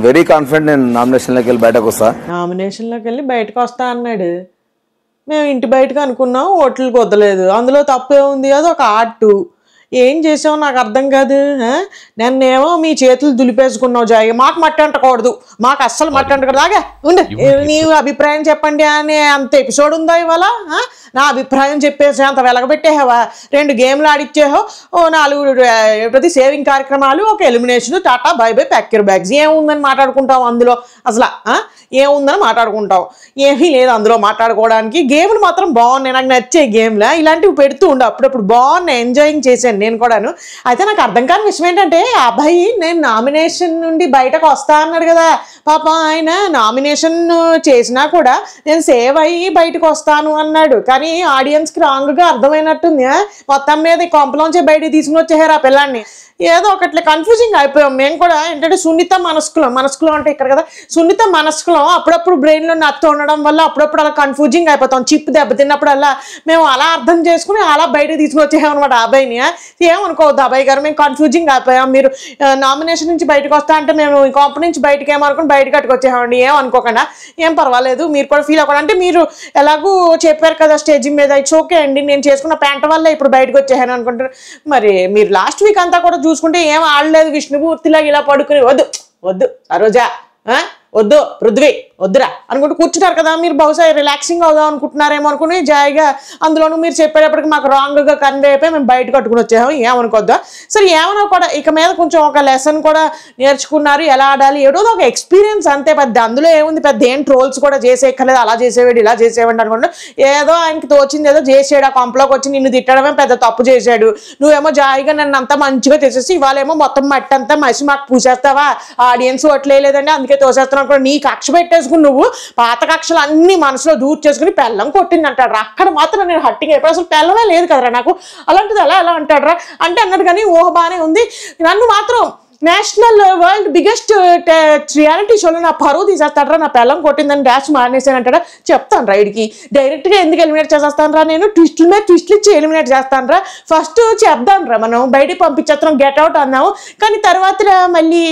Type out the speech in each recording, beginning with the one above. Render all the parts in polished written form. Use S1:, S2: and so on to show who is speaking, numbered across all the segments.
S1: Very confident నేను నామినేషన్లోకి వెళ్ళి బయటకు వస్తా.
S2: నామినేషన్లోకి వెళ్ళి బయటకు వస్తా అన్నాడు. మేము ఇంటి బయటకు అనుకున్నాం, ఓట్లకు వదలేదు. అందులో తప్పే ఉంది, అది ఒక ఆర్ట్. ఏం చేసావు నాకు అర్థం కాదు. నన్నేమో మీ చేతులు దులిపేసుకున్నావు జాయి, మాకు మట్టి అంటకూడదు, మాకు అస్సలు మట్టి అంటకూడదు. అలాగే ఉండే నీ అభిప్రాయం చెప్పండి అనే అంత ఎపిసోడ్ ఉందా ఇవాళ? నా అభిప్రాయం చెప్పేసి అంత వెలగబెట్టేవా? 2 గేమ్లు ఆడిచ్చేహో, ఓ 4 సేవింగ్ కార్యక్రమాలు, ఒక elimination, tata bye by pack your bags. ఏముందని మాట్లాడుకుంటావు అందులో? అసలు ఏముందని మాట్లాడుకుంటావు? ఏమీ లేదు అందులో మాట్లాడుకోవడానికి. గేమ్లు మాత్రం బాగున్నాయి, నాకు నచ్చే గేమ్లా. ఇలాంటివి పెడుతూ ఉండు అప్పుడప్పుడు, బాగున్నాయి, ఎంజాయింగ్ చేశాను నేను కూడాను. అయితే నాకు అర్థం కాని విషయం ఏంటంటే, ఆ అబ్బాయి నేను నామినేషన్ నుండి బయటకు వస్తా అన్నాడు కదా, పాప ఆయన నామినేషన్ చేసినా కూడా నేను సేవ్ అయ్యి బయటకు వస్తాను అన్నాడు. కానీ ఆడియన్స్కి రాంగ్గా అర్థమైనట్టుంది. మొత్తం మీద ఈ కొంపలోంచి బయటకు తీసుకుని వచ్చేసారు ఆ పిల్లాన్ని. ఏదో ఒకట్లే కన్ఫ్యూజింగ్ అయిపోయాం మేము కూడా. ఏంటంటే సున్నిత మనస్కులం అంటే ఇక్కడ కదా, సున్నిత మనస్కులం అప్పుడప్పుడు బ్రెయిన్లో నత్త ఉండడం వల్ల అప్పుడప్పుడు అలా కన్ఫ్యూజింగ్ అయిపోతాం. చిప్ దెబ్బతిన్నప్పుడల్లా మేము అలా అర్థం చేసుకుని అలా బయటకు తీసుకుని వచ్చేసామన్నమాట ఆ అబ్బాయిని. ఏమనుకోవద్దు అబ్బాయి గారు, మేము కన్ఫ్యూజింగ్ అయిపోయాం. మీరు నామినేషన్ నుంచి బయటకు వస్తా అంటే మేము కొంప నుంచి బయటకు ఏమనుకుని బయటకు కట్టుకొచ్చేసామండి. ఏమనుకోకుండా, ఏం పర్వాలేదు, మీరు కూడా ఫీల్ అవ్వకుండా. అంటే మీరు ఎలాగూ చెప్పారు కదా స్టేజ్ మీద, ఇట్స్ ఓకే అండి, నేను చేసుకున్న ప్యాంట్ వల్ల ఇప్పుడు బయటకు వచ్చేసాను అనుకుంటారు. మరి మీరు లాస్ట్ వీక్ అంతా కూడా చూసుకుంటే ఏం ఆడలేదు, విష్ణుమూర్తిలాగా ఇలా పడుకుని వద్దు వద్దు సరోజా వద్దు పృథ్వీ వద్దురా అనుకుంటూ కూర్చుంటారు కదా. మీరు బహుశా రిలాక్సింగ్ అవుదాం అనుకుంటున్నారేమో అనుకుని జాయిగా, అందులోనూ మీరు చెప్పేటప్పటికి మాకు రాంగ్గా కన్వే అయిపోయి మేము బయట కట్టుకుని వచ్చాము. ఏమనుకోద్దా సరే, ఏమన్నా కూడా ఇక మీద కొంచెం ఒక లెసన్ కూడా నేర్చుకున్నారు, ఎలా ఆడాలి ఏడో ఒక ఎక్స్పీరియన్స్ అంతే. పెద్ద అందులో ఏముంది, పెద్ద ఏం ట్రోల్స్ కూడా చేసేయక్కర్లేదు. అలా చేసేవాడు ఇలా చేసేవాడు అనుకుంటా ఏదో ఆయనకి తోచింది ఏదో చేసాడు. ఆ కొంపలోకి వచ్చి నిన్ను తిట్టడమే పెద్ద తప్పు చేశాడు. నువ్వేమో జాయిగా నన్ను అంతా మంచిగా చేసేసి ఇవాళేమో మొత్తం మట్టి అంతా మసి మాకు పూసేస్తావా, ఆడియన్స్ ఓట్లేదండి అందుకే తోసేస్తున్నావు. నీ కక్ష పెట్టేసుకుని నువ్వు పాత కక్షలు అన్ని మనసులో దూర్ చేసుకుని పెళ్ళం కొట్టింది అంటాడు. అక్కడ మాత్రం నేను హట్టింగ్ అయిపోయి, అసలు పెళ్ళమే లేదు కదరా నాకు, అలాంటిది ఎలా అంటాడు రా అంటే అన్నాడు. కానీ ఊహ బాగానే ఉంది. నన్ను మాత్రం నేషనల్ వరల్డ్ బిగ్గెస్ట్ రియాలిటీ షోలో నా పరువు తీసేస్తాడరా, నా పెళ్ళం కొట్టిందని డాష్ మానేసాను అంటాడా. చెప్తాను రైడ్కి డైరెక్ట్గా ఎందుకు ఎలిమినేట్ చేసేస్తాను రా, నేను ట్విస్టుల మీద ట్విస్టులు ఇచ్చి ఎలిమినేట్ చేస్తాను రా. ఫస్ట్ చెప్దాను రా, మనం బయటికి పంపించేస్తున్నాం గెట్ అవుట్ అన్నాము, కానీ తర్వాత మళ్ళీ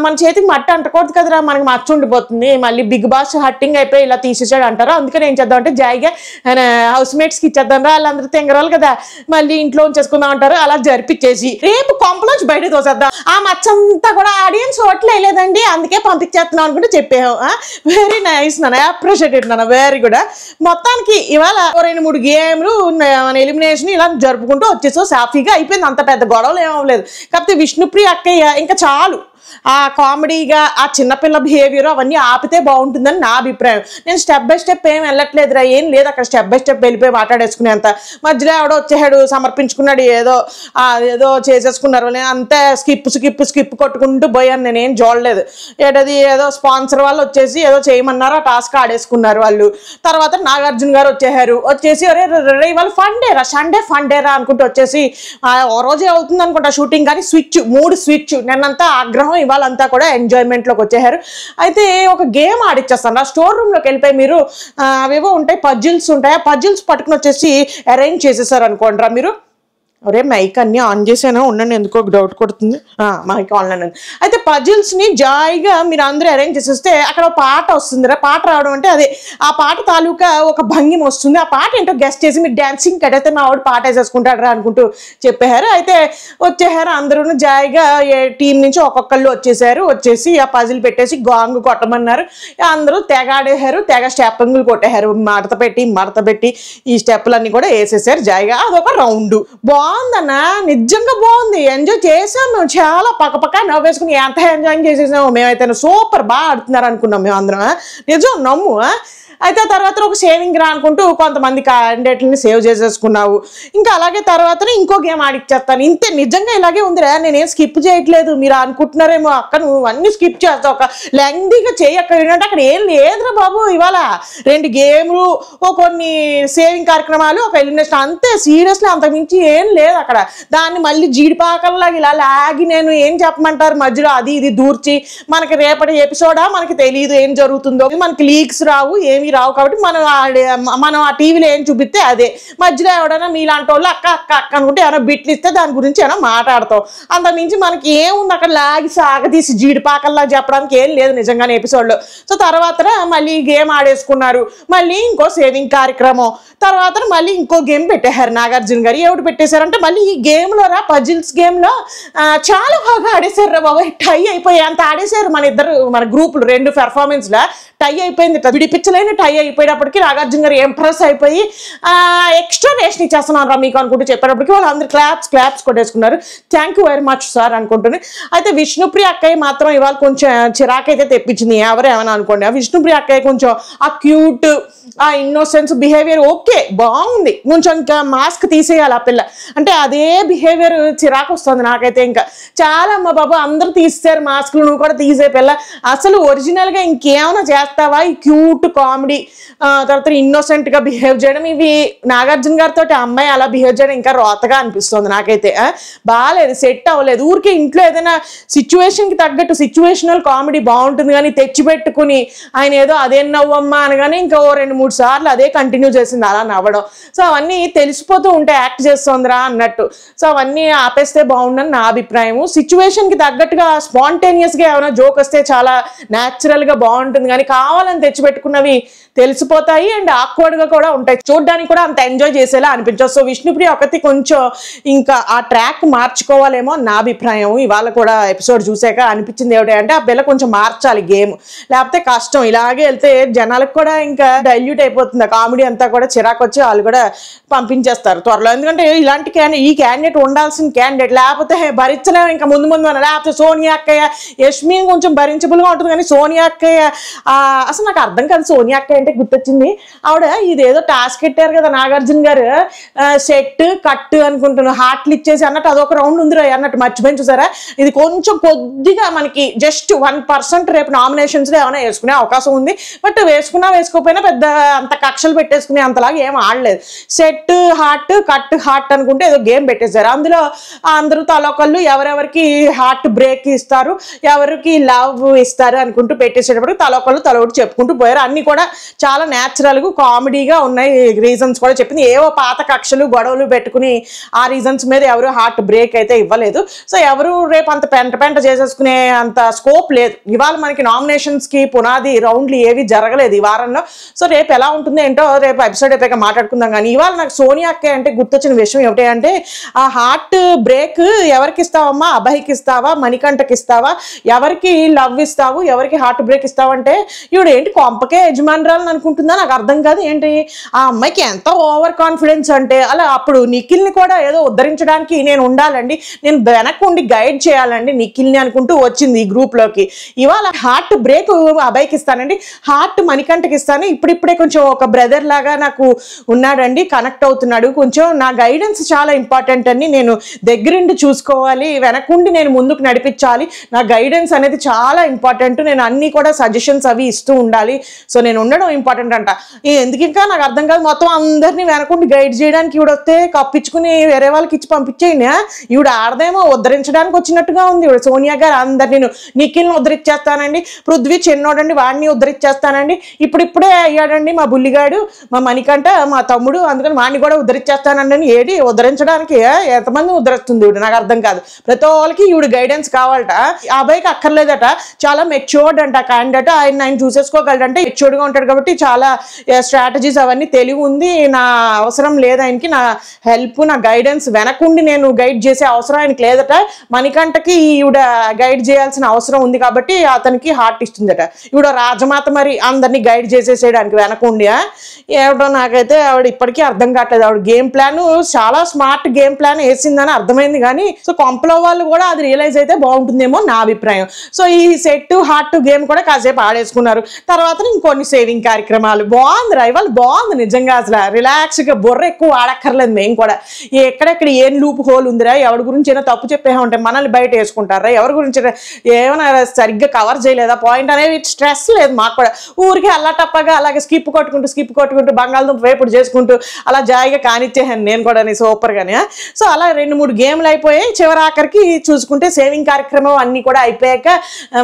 S2: మన చేతికి మట్టి అంటకూడదు కదరా, మనకి మచ్చ ఉండిపోతుంది. మళ్ళీ బిగ్ బాస్ హట్టింగ్ అయిపోయి ఇలా తీసేసాడు అంటారా. అందుకని ఏం చేద్దాం అంటే జాయిగా హౌస్ మేట్స్కి ఇచ్చేద్దాం రా, వాళ్ళందరూ తెంగరాలు కదా, మళ్ళీ ఇంట్లో ఉంచేసుకుందాం అంటారు. అలా జరిపించేసి రేపు కొంపలోంచి బయటకు తోసేద్దాం. ఆ మచ్చంతా కూడా ఆడియన్స్ ఓట్లేదండి అందుకే పంపించేస్తున్నాం అనుకుంటే చెప్పాము. వెరీ నైస్ నాన్న, అప్రిషియేటెడ్ నాన్న, వెరీ గుడ్. మొత్తానికి ఇవాళ 2-3 గేమ్లు మన ఎలిమినేషన్ ఇలా జరుపుకుంటూ వచ్చేసాం, సాఫీగా అయిపోయింది. అంత పెద్ద గొడవలు ఏమవ్వలేదు. కాకపోతే విష్ణుప్రియ అక్కయ్య ఇంకా చాలు ఆ కామెడీగా ఆ చిన్నపిల్ల బిహేవియర్ అవన్నీ ఆపితే బాగుంటుందని నా అభిప్రాయం. నేను స్టెప్ బై స్టెప్ ఏం వెళ్ళట్లేదురా, ఏం లేదు అక్కడ స్టెప్ బై స్టెప్ వెళ్ళిపోయి మాట్లాడేసుకునేంత. మధ్యలో ఎవడో వచ్చేసాడు, సమర్పించుకున్నాడు, ఏదో చేసేసుకున్నారు. నేను అంతే స్కిప్ కొట్టుకుంటూ పోయాను, నేనేం చూడలేదు. ఏదో స్పాన్సర్ వాళ్ళు వచ్చేసి ఏదో చేయమన్నారు, ఆ టాస్క్ ఆడేసుకున్నారు వాళ్ళు. తర్వాత నాగార్జున గారు వచ్చేసి అరే ఇవాళ ఫండేరా, సండే ఫండేరా అనుకుంటూ వచ్చేసి ఓ రోజే అవుతుంది అనుకుంటా షూటింగ్, కానీ మూడు స్విచ్ నిన్నంతా ఆగ్రహం, ఇవాళంతా కూడా ఎంజాయ్మెంట్లోకి వచ్చేసారు. అయితే ఒక గేమ్ ఆడిచ్చేస్తాను రా, స్టోర్ రూమ్లోకి వెళ్ళిపోయి మీరు అవేవో ఉంటాయి పజిల్స్ ఉంటాయి, ఆ పజిల్స్ పట్టుకుని వచ్చేసి అరేంజ్ చేసేసారు అనుకోండి రా మీరు. అరే మైక్ అన్నీ ఆన్ చేసాను ఉండండి, ఎందుకో డౌట్ కొడుతుంది. Mic online. అయితే పజిల్స్ని జాయిగా మీరు అందరూ అరేంజ్ చేసేస్తే అక్కడ పాట వస్తుందిరా. పాట రావడం అంటే అదే ఆ పాట తాలూకా ఒక భంగిమ వస్తుంది. ఆ పాట ఏంటో గెస్ట్ చేసి మీరు డాన్సింగ్ కడితే మా ఆవిడ పాట వేసేసుకుంటాడు రా అనుకుంటూ చెప్పారు. అయితే వచ్చేసారు అందరూ జాయిగా టీం నుంచి ఒక్కొక్కళ్ళు వచ్చేసి ఆ పజిల్ పెట్టేసి గాంగ్ కొట్టమన్నారు. అందరూ తెగ ఆడేశారు, తెగ స్టెప్పింగ్లు కొట్టేశారు, మడత పెట్టి ఈ స్టెప్పులన్నీ కూడా వేసేసారు జాయిగా. అదొక రౌండ్. బాగుందన్నా, నిజంగా బాగుంది, ఎంజాయ్ చేసాం మేము చాలా. పక్క నవ్వేసుకుని ఎంత ఎంజాయ్ చేసేసాము మేమైతే. సూపర్ బాగా ఆడుతున్నారు అనుకున్నాం మేము అందరం, నిజం నమ్ము. అయితే ఆ తర్వాత ఒక సేవింగ్ రా అనుకుంటూ కొంతమంది క్యాండిడేట్లని సేవ్ చేసేసుకున్నావు. ఇంకా అలాగే తర్వాత ఇంకో గేమ్ ఆడిచ్చేస్తాను, ఇంతే. నిజంగా ఇలాగే ఉందిరా, నేనేం స్కిప్ చేయట్లేదు. మీరు అనుకుంటున్నారేమో అక్క నువ్వు అన్ని స్కిప్ చేస్తావు, ఒక లెంగ్దీగా చేయక్క. ఏంటంటే అక్కడ ఏం లేదురా బాబు, ఇవాళ 2 గేమ్లు, కొన్ని సేవింగ్ కార్యక్రమాలు, ఒక ఎలిమినేషన్, అంతే. సీరియస్లీ అంతకుమించి ఏం లేదు అక్కడ. దాన్ని మళ్ళీ జీడిపాకల్లాగా ఇలా లాగి నేను ఏం చెప్పమంటారు మధ్యలో అది ఇది దూర్చి, మనకి రేపటి ఎపిసోడా మనకి తెలియదు ఏం జరుగుతుందో, మనకి లీక్స్ రావు, ఏమి రావు కాబట్టి మనం ఆ టీవీలో ఏం చూపిస్తే అదే. మధ్యలో ఎవడైనా మీలాంటి వాళ్ళు అక్క అక్క అక్క అనుకుంటే ఏమైనా బిట్లు ఇస్తే దాని గురించి ఏమైనా మాట్లాడతాం. అంతకుమించి మనకి ఏముంది అక్కడ లాగి సాగదీసి జీడిపాకల్లా చెప్పడానికి ఏం లేదు నిజంగానే ఎపిసోడ్లో. సో తర్వాత మళ్ళీ గేమ్ ఆడేసుకున్నారు, మళ్ళీ ఇంకో సేవింగ్ కార్యక్రమం, తర్వాత మళ్ళీ ఇంకో గేమ్ పెట్టేశారు నాగార్జున గారు. ఏమిటి పెట్టేశారంటే మళ్ళీ ఈ గేమ్లో పజిల్స్ గేమ్లో చాలా బాగా ఆడేశారు రా బాబా. టై అయిపోయి అంత ఆడేశారు మన గ్రూపులు 2 పెర్ఫార్మెన్స్లో టై అయిపోయింది. విడిపించలేని టై అయిపోయేటప్పటికి నాగార్జున గారు ఇంప్రెస్ అయిపోయి ఎక్స్ట్రా రేషన్ ఇచ్చేస్తున్నాను రా మీకు అనుకుంటూ చెప్పేటప్పటికి వాళ్ళందరూ క్లాప్స్ కొట్టేసుకున్నారు. Thank you very much sir అనుకుంటుంది. అయితే విష్ణుప్రియ అక్కయ్య మాత్రం ఇవాళ కొంచెం చిరాకైతే తెప్పించింది. ఎవరేమన్నా అనుకోండి, ఆ విష్ణుప్రియ అక్కయ్య కొంచెం ఆ క్యూట్ ఆ ఇన్నోసెన్స్ బిహేవియర్ ఓకే బాగుంది. కొంచెం ఇంకా మాస్క్ తీసేయాలి ఆ పిల్ల అంటే అదే బిహేవియర్ చిరాకు వస్తుంది నాకైతే. ఇంకా చాలా అమ్మ బాబు అందరూ తీసేశారు మాస్కులు, నువ్వు కూడా తీసే పిల్ల. అసలు ఒరిజినల్గా ఇంకేమైనా చేస్తావా? ఈ క్యూట్ కామెడీ తర్వాత ఇన్నోసెంట్గా బిహేవ్ చేయడం, ఇవి నాగార్జున గారితో అమ్మాయి అలా బిహేవ్ చేయడం ఇంకా రోతగా అనిపిస్తుంది నాకైతే. బాగాలేదు, సెట్ అవ్వలేదు. ఊరికే ఇంట్లో ఏదైనా సిచ్యువేషన్కి తగ్గట్టు సిచ్యువేషనల్ కామెడీ బాగుంటుంది కానీ తెచ్చిపెట్టుకుని ఆయన ఏదో అదే నవ్వమ్మా అనగానే ఇంకా 2-3 సార్లు అదే కంటిన్యూ చేసింది అలా నవ్వడం. సో అవన్నీ తెలిసిపోతూ ఉంటే యాక్ట్ చేస్తుందిరా అన్నట్టు. సో అవన్నీ ఆపేస్తే బాగుండని నా అభిప్రాయము. సిచ్యువేషన్కి తగ్గట్టుగా స్పాంటేనియస్గా ఏమైనా జోక్ వస్తే చాలా న్యాచురల్గా బాగుంటుంది కానీ కావాలని తెచ్చిపెట్టుకున్నవి తెలిసిపోతాయి అండ్ ఆక్వర్డ్గా కూడా ఉంటాయి, చూడడానికి కూడా అంత ఎంజాయ్ చేసేలా అనిపించదు. సో విష్ణుప్రియ ఒకటి కొంచెం ఇంకా ఆ ట్రాక్ మార్చుకోవాలేమో నా అభిప్రాయం. ఇవాళ కూడా ఎపిసోడ్ చూసాక అనిపించింది ఏమిటంటే ఆ పిల్ల కొంచెం మార్చాలి గేమ్, లేకపోతే కష్టం. ఇలాగే వెళ్తే జనాలకు కూడా ఇంకా డైల్యూట్ అయిపోతుంది కామెడీ అంతా కూడా, చిరాకు వచ్చి వాళ్ళు కూడా పంపించేస్తారు త్వరలో. ఎందుకంటే ఇలాంటి ఈ క్యాండిడేట్ ఉండాల్సిన క్యాండిడేట్, లేకపోతే భరించలేము ఇంకా ముందు లేకపోతే సోనియా అక్కయ్య యష్మి కొంచెం భరించబుల్గా ఉంటుంది కానీ సోనియా అక్కయ్య అసలు నాకు అర్థం కాదు. సోనియా అక్కయ్య అంటే గుర్తొచ్చింది, ఆవిడ ఇదేదో టాస్క్ పెట్టారు కదా నాగార్జున గారు, సెట్ కట్ అనుకుంటున్నాను హార్ట్లు ఇచ్చేసి అన్నట్టు అదొక రౌండ్ ఉంది అన్నట్టు మర్చిపోయి చూసారా. ఇది కొంచెం కొద్దిగా మనకి జస్ట్ 1% రేపు నామినేషన్స్లో ఏమైనా వేసుకునే అవకాశం ఉంది. బట్ వేసుకోకపోయినా పెద్ద అంత కక్షలు పెట్టేసుకునే అంతలాగా ఏం ఆడలేదు. సెట్ హార్ట్ కట్ హార్ట్ అనుకుంటే ఏదో గేమ్ పెట్టేశారు. అందులో అందరూ తలొకళ్ళు ఎవరెవరికి హార్ట్ బ్రేక్ ఇస్తారు ఎవరికి లవ్ ఇస్తారు అనుకుంటూ పెట్టేసేటప్పుడు తలొకళ్ళు తలొకటి చెప్పుకుంటూ పోయారు. అన్ని కూడా చాలా న్యాచురల్గా కామెడీగా ఉన్నాయి. రీజన్స్ కూడా చెప్పింది, ఏవో పాత కక్షలు గొడవలు పెట్టుకుని ఆ రీజన్స్ మీద ఎవరు హార్ట్ బ్రేక్ అయితే ఇవ్వలేదు. సో ఎవరు రేపు అంత పెంట చేసేసుకునే అంత స్కోప్ లేదు. ఇవాళ మనకి నామినేషన్స్కి పునాది రౌండ్లు ఏవి జరగలేదు ఈ వారంలో. సో రేపు ఎలా ఉంటుంది ఏంటో రేపు ఎపిసోడ్ అయిపోయాక మాట్లాడుకుందాం. కానీ ఇవాళ నాకు సోనియా అక్కయ్య అంటే గుర్తొచ్చిన విషయం ఏమిటి అంటే ఆ హార్ట్ బ్రేక్ ఎవరికి ఇస్తావమ్మా, అభయ్కి ఇస్తావా, మణికంఠకి ఇస్తావా, ఎవరికి లవ్ ఇస్తావు, ఎవరికి హార్ట్ బ్రేక్ ఇస్తావంటే ఇవిడ ఏంటి కొంపకే యజమానురాలని అనుకుంటుందా నాకు అర్థం కాదు. ఏంటి ఆ అమ్మాయికి ఎంత ఓవర్ కాన్ఫిడెన్స్ అంటే అలా అప్పుడు నిఖిల్ని కూడా ఏదో ఉద్ధరించడానికి నేను ఉండాలండి, నేను వెనక్కి ఉండి గైడ్ చేయాలండి నిఖిల్ని అనుకుంటూ వచ్చింది ఈ గ్రూప్లోకి. ఇవాళ హార్ట్ బ్రేక్ అభయ్కి ఇస్తానండి, హార్ట్ మణికంఠకి ఇస్తాను, ఇప్పుడిప్పుడే కొంచెం ఒక బ్రదర్ లాగా నాకు ఉన్నాడండి, కనెక్ట్ అవుతున్నాడు, కొంచెం నా గైడెన్స్ చాలా ఇంపార్టెంట్ అండి, నేను దగ్గరుండి చూసుకోవాలి, వెనకుండి నేను ముందుకు నడిపించాలి, నా గైడెన్స్ అనేది చాలా ఇంపార్టెంట్, నేను అన్నీ కూడా సజెషన్స్ అవి ఇస్తూ ఉండాలి, సో నేను ఉండడం ఇంపార్టెంట్ అంట. ఎందుకు ఇంకా నాకు అర్థం కాదు, మొత్తం అందరినీ వెనకుండి గైడ్ చేయడానికి ఈవిడ వస్తే కప్పించుకుని వేరే వాళ్ళకి ఇచ్చి పంపించేయండి. ఈవిడ ఆడదేమో ఉద్ధరించడానికి వచ్చినట్టుగా ఉంది. ఈవిడ సోనియా గారు అందరినీ నిఖిల్ని ఉద్ధరించేస్తానండి, పృథ్వీ చిన్నోడండి వాడిని ఉద్ధరించేస్తానండి, ఇప్పుడిప్పుడే అయ్యాడండి మా బుల్లిగాడు మా మణికంఠ మా తమ్ముడు, అందుకని వాడిని కూడా ఉద్ధరించేస్తానండి. ఏది ఉద్ధరించడానికి ఎంతమంది ఉద్ధరిస్తుంది ఈవిడ నాకు అర్థం కాదు. ప్రతి వాళ్ళకి ఈవిడ గైడెన్స్ కావాలట. ఆ అబ్బాయికి అక్కర్లేదట, చాలా మెచ్యూర్డ్ అంట క్యాండిడేట్, ఆయన చూసేసుకోగలడంటే మెచ్యూర్డ్గా ఉంటాడు కాబట్టి చాలా స్ట్రాటజీస్ అవన్నీ తెలివి ఉంది, నా అవసరం లేదు ఆయనకి, నా హెల్ప్ నా గైడెన్స్ వెనకుండి నేను గైడ్ చేసే అవసరం ఆయనకి లేదట, మణికంఠకి ఈవిడ గైడ్ చేయాల్సిన అవసరం ఉంది కాబట్టి అతనికి హార్ట్ ఇస్తుందట. ఈవిడ రాజమాత మరి అందరినీ గైడ్ చేసేసేయడానికి వెనకుండి ఏమిటో నాకైతే ఆవిడ ఇప్పటికీ అర్థం కావట్లేదు. ఆవిడ గేమ్ ప్లాన్ చాలా స్మార్ట్ గేమ్ ప్లాన్ వేసిందని అర్థమైంది కానీ సో కొంపలో వాళ్ళు కూడా అది రియలైజ్ అయితే బాగుంటుందేమో నా అభిప్రాయం. సో ఈ సెట్ హార్ట్ గేమ్ కూడా కాసేపు ఆడేసుకున్నారు. తర్వాత ఇంకొన్ని సేవింగ్ కార్యక్రమాలు బాగుంది రైవల్ బాగుంది నిజంగా, అసలు రిలాక్స్గా బుర్ర ఎక్కువ ఆడక్కర్లేదు. మేము కూడా ఎక్కడెక్కడ ఏం లూప్ హోల్ ఉందిరా, ఎవరి గురించి అయినా తప్పు చెప్పే ఉంటే మనల్ని బయట వేసుకుంటారా, ఎవరి గురించి ఏమైనా సరిగ్గా కవర్ చేయలేదా పాయింట్ అనేది స్ట్రెస్ లేదు మాకు కూడా. ఊరికి అల్లాటప్పగా అలాగే స్కిప్ కొట్టుకుంటూ బంగాళదుంప వేపుడు చేసుకుంటూ అలా జాయిగా కానిచ్చేసాను నేను కూడా సూపర్గానే. సో అలా 2-3 గేమ్లు అయిపోయాయి. చివరి ఆఖరికి చూసుకుంటే సేవింగ్ కార్యక్రమం అన్నీ కూడా అయిపోయాక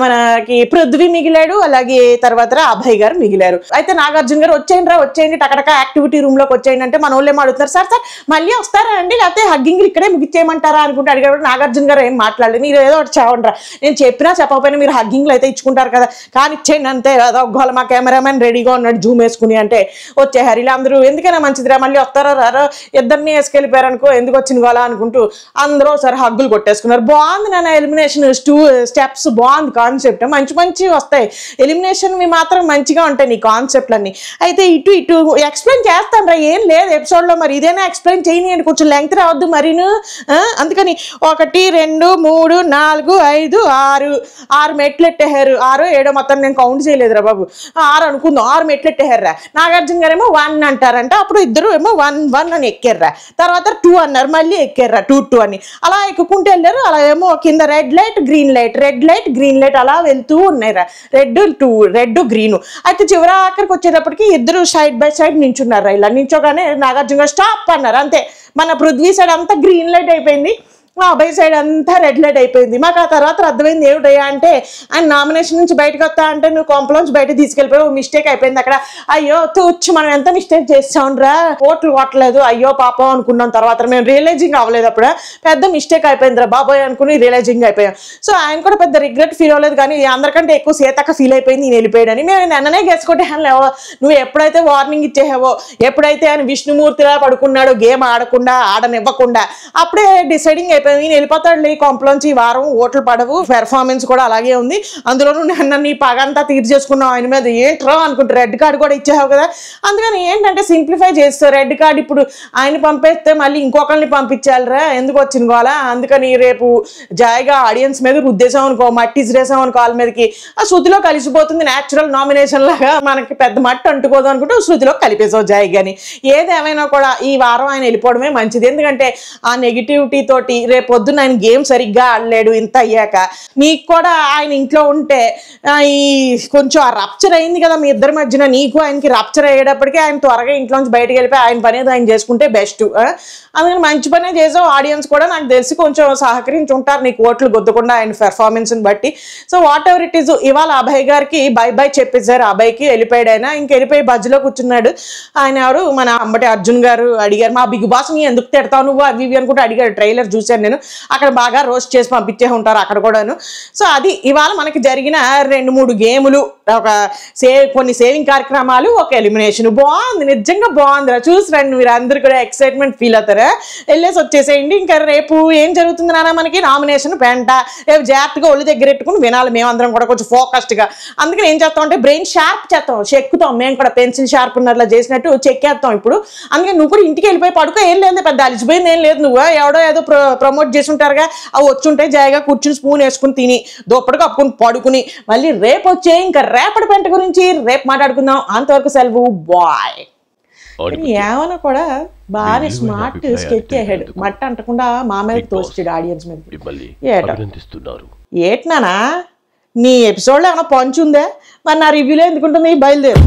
S2: మనకి పృథ్వీ మిగిలాడు, అలాగే తర్వాత అభయ్ గారు మిగిలారు. అడిగారు. అయితే నాగార్జున గారు వచ్చేయండి టకటక యాక్టివిటీ రూమ్ లోకి వచ్చేయండి అంటే మన వాళ్ళు ఏమో అడుగుతారు, సార్ మళ్ళీ వస్తారా అండి లేకపోతే హగ్గింగ్లు ఇక్కడే ముగిచ్చేయమంటారా అనుకుంటే అడిగారు. నాగార్జున గారు ఏం మాట్లాడలేదు, మీరు ఏదో ఒకటి చావండ్రా, నేను చెప్పినా చెప్పకపోయినా మీరు హగ్గింగ్లు అయితే ఇచ్చుకుంటారు కదా, కానీ ఇచ్చేయండి అంతే. గోల మా కెమెరామెన్ రెడీగా ఉన్నాడు జూమ్ వేసుకుని అంటే వచ్చేహారు. ఇలా అందరూ ఎందుకైనా మంచిదిరా మళ్ళీ వస్తారో రారో, ఇద్దరిని వేసుకెళ్ళిపోయారు అనుకో, ఎందుకు వచ్చిన గోల అనుకుంటూ అందరూ సరే హగ్గులు కొట్టేసుకున్నారు. బాగుంది నాన్న ఎలిమినేషన్ స్టెప్స్, బాగుంది కాన్సెప్ట్, మంచి వస్తాయి ఎలిమినేషన్ మాత్రం మంచిగా ఉంటాయి నీ కాన్సెప్ట్లన్నీ. అయితే ఇటు ఎక్స్ప్లెయిన్ చేస్తాను రా, ఏం లేదు ఎపిసోడ్లో, మరి ఇదేనా ఎక్స్ప్లెయిన్ చేయనియండి, కొంచెం లెంగ్త్ రావద్దు మరీను. అందుకని 1 2 3 4 5 6 మెట్లు ఎట్టేహారు, 6 7 మొత్తం నేను కౌంట్ చేయలేదురా బాబు, 6 అనుకుందాం, 6 మెట్లు ఎట్టేహారా. నాగార్జున గారు ఏమో 1 అంటారంట, అప్పుడు ఇద్దరు ఏమో 1 అని ఎక్కారా, తర్వాత 2 అన్నారు, మళ్ళీ ఎక్కారా 2 అని, అలా ఎక్కుకుంటూ వెళ్ళారు. అలా ఏమో కింద రెడ్ లైట్ గ్రీన్ లైట్ అలా వెళ్తూ ఉన్నాయిరా, రెడ్ గ్రీన్. అయితే చివరి ఆఖరికి వచ్చేటప్పటికి ఇద్దరు సైడ్ బై సైడ్ నించున్నారా, ఇలా నించోగానే నాగార్జున గారు స్టాప్ అన్నారు, అంతే. మన పృథ్వీ సైడ్ అంతా గ్రీన్ లైట్ అయిపోయింది, మా అబ్బాయి సైడ్ అంతా రెడ్ లైట్ అయిపోయింది. మాకు ఆ తర్వాత అర్థమైంది ఏమిటయ్యా అంటే, ఆయన నామినేషన్ నుంచి బయటకు వస్తా అంటే నువ్వు కొంపలోంచి బయట తీసుకెళ్ళిపోయావు, మిస్టేక్ అయిపోయింది అక్కడ. అయ్యో తూచి మనం ఎంత మిస్టేక్ చేస్తాంరా, ఓట్లు కొట్టలేదు, అయ్యో పాపం అనుకున్నాం. తర్వాత మేము రియలైజింగ్ అవ్వలేదు, అప్పుడు పెద్ద మిస్టేక్ అయిపోయిందిరా బాబోయ్ అనుకుని రియలైజింగ్ అయిపోయాం. సో ఆయన కూడా పెద్ద రిగ్రెట్ ఫీల్ అవ్వలేదు, కానీ అందరికంటే ఎక్కువ సీతక్క ఫీల్ అయిపోయింది నేను వెళ్ళిపోయాడని. మేము నిన్ననే గెలుచుకుంటే లేవో, నువ్వు ఎప్పుడైతే వార్నింగ్ ఇచ్చేసావో, ఎప్పుడైతే ఆయన విష్ణుమూర్తిలా పడుకున్నాడో గేమ్ ఆడనివ్వకుండా అప్పుడే డిసైడింగ్ అయిపోయింది నేను వెళ్ళిపోతాడు ఈ కొంపలోంచి, ఈ వారం ఓట్లు పడవు, పెర్ఫార్మెన్స్ కూడా అలాగే ఉంది, అందులోనూ నిన్న నీ పగంతా తీర్చేసుకున్నావు ఆయన మీద, ఏంట్రో అనుకుంటే రెడ్ కార్డు కూడా ఇచ్చేసావు కదా. అందుకని ఏంటంటే సింప్లిఫై చేస్తావు, రెడ్ కార్డు ఇప్పుడు ఆయన పంపేస్తే మళ్ళీ ఇంకొకరిని పంపించాలిరా, ఎందుకు వచ్చిన గోలా. అందుకని రేపు జాయిగా ఆడియన్స్ మీద రుద్దేశాం అనుకో, మట్టి ఇసిరేసాం అనుకో వాళ్ళ మీదకి, ఆ శృతిలో కలిసిపోతుంది, న్యాచురల్ నామినేషన్ లాగా మనకి పెద్ద మట్టి అంటుకోదు అనుకుంటే శృతిలో కలిపేసావు జాయిగాని. ఏదేమైనా కూడా ఈ వారం ఆయన వెళ్ళిపోవడమే మంచిది, ఎందుకంటే ఆ నెగిటివిటీ తోటి రేపు పొద్దున్న ఆయన గేమ్ సరిగ్గా ఆడలేడు. ఇంత అయ్యాక నీకు కూడా ఆయన ఇంట్లో ఉంటే ఈ కొంచెం ఆ రప్చర్ అయింది కదా మీ ఇద్దరి మధ్యన, నీకు ఆయనకి రప్చర్ అయ్యేటప్పటికీ ఆయన త్వరగా ఇంట్లోంచి బయటకు వెళ్ళిపోయి ఆయన పని ఆయన చేసుకుంటే బెస్ట్. అందుకని మంచి పనే చేసావు, ఆడియన్స్ కూడా నాకు తెలిసి కొంచెం సహకరించి ఉంటారు నీకు ఓట్లు గొద్దకుండా ఆయన పెర్ఫార్మెన్స్ని బట్టి. So what ever it is, ఇవాళ అభయ్ గారికి బై చెప్పేశారు, అభయ్కి వెళ్ళిపోయాడు ఆయన, ఇంకెళ్ళిపోయి బజ్లో కూర్చున్నాడు. ఆయన ఎవరు మన అంబటి అర్జున్ గారు అడిగారు, మా బిగ్ బాస్ ని ఎందుకు తిడతావు నువ్వు అవి ఇవి అనుకుంటే అడిగాడు. ట్రైలర్ చూశాను నేను, అక్కడ బాగా రోస్ట్ చేసి పంపించే ఉంటారు అక్కడ కూడాను. సో అది ఇవాళ మనకి జరిగిన 2-3 గేములు, కొన్ని సేవింగ్ కార్యక్రమాలు, ఒక ఎలిమినేషన్. బాగుంది, నిజంగా బాగుంది, చూసి రండి మీరు అందరు కూడా ఎక్సైట్మెంట్ ఫీల్ అవుతారా. వెళ్ళేసి వచ్చేసేయండి. ఇంకా రేపు ఏం జరుగుతుంది నాన్న, మనకి నామినేషన్ పెంట, రేపు జాగ్రత్తగా ఒళ్ళు దగ్గర పెట్టుకుని వినాలి మేమందరం కూడా కొంచెం ఫోకస్డ్గా. అందుకని ఏం చేస్తాం అంటే బ్రెయిన్ షార్ప్ చేస్తాం, చెక్కుతాం, మేము కూడా పెన్సిల్ షార్ప్నర్లా చేసినట్టు చెక్కేస్తాం ఇప్పుడు. అందుకని నువ్వు కూడా ఇంటికి వెళ్ళిపోయి పడుకో, ఏం లేదు పెద్ద అలిసిపోయింది ఏం లేదు, నువ్వు ఎవడో ఏదో ప్రమోట్ చేసి ఉంటారుగా, అవి వచ్చుంటే జాయిగా కూర్చుని స్పూన్ వేసుకుని తిని దుప్పటి కప్పుకుని పడుకుని మళ్ళీ రేపు వచ్చే ఇంకా రేపటి పెంట గురించి రేపు మాట్లాడుకుందాం. అంతవరకు సెలవు, బాయ్. ఏమన్నా కూడా బాగా స్మార్ట్ స్కెచ్ చేసాడు, మట్ట అంటకుండా మా మీద తోస్తాడు ఆడియన్స్ మీద. ఏటనా నీ ఎపిసోడ్లో ఏమైనా పంచు ఉందా మరి, నా రివ్యూలో ఎందుకుంటుంది, బయలుదేరు.